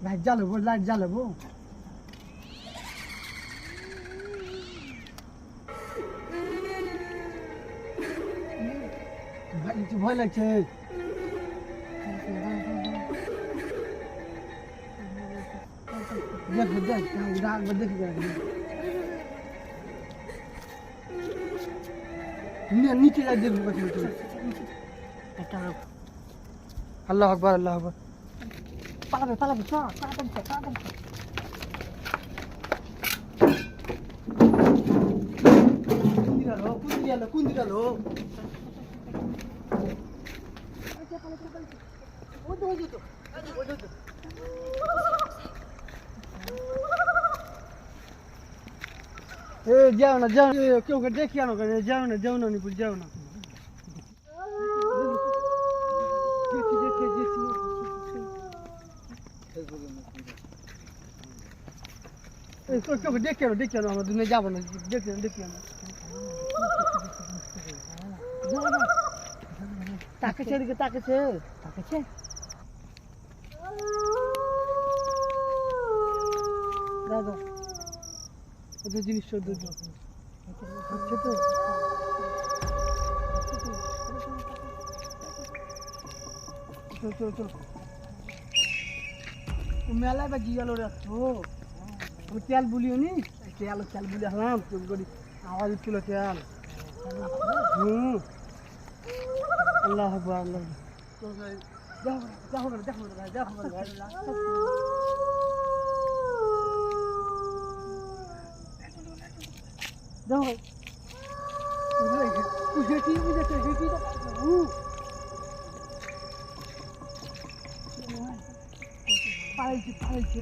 light জ্বালাবো light জ্বালাবো ভয় লাগছে দেখো দেখ একবার দেখি নিচে যাই দেখবো আল্লাহ আকবার আল্লাহ আকবার পালাবে পালাবে কোন দিকে গেল যাও না যাও কেউ দেখি আনো যাও না নিপুল যাও না দেখি আনো আমরা দুনিয়া যাবো না দেখি আনো তাকেছে এদিকে তাকেছে দাদা ওদের জিনিস হচ্ছে তো চল মেলায় বা জিয়ালো রাখছো আমি তেল বলিও নি তেল বলি হলাম চুল করি আওয়াজ উঠছিল তেল আল্লাহ আল্লাহ পালাইছে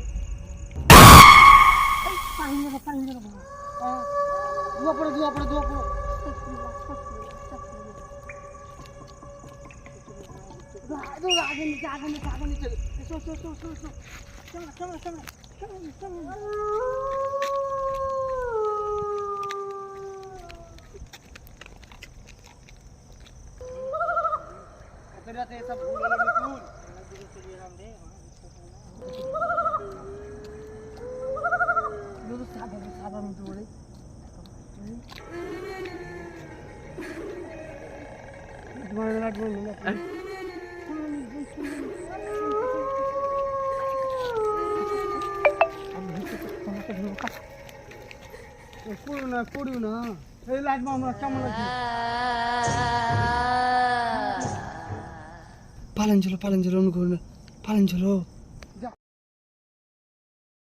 দুয়া পড়ে আগে চল रात ऐसा भूल वाला निकूल ये तो सादा में जोड़े तुम्हारे लाट में मिला পড়িও না এই লাইট মামলা কেমন আছে পালেন চলো অনুকরণ পালেন চলো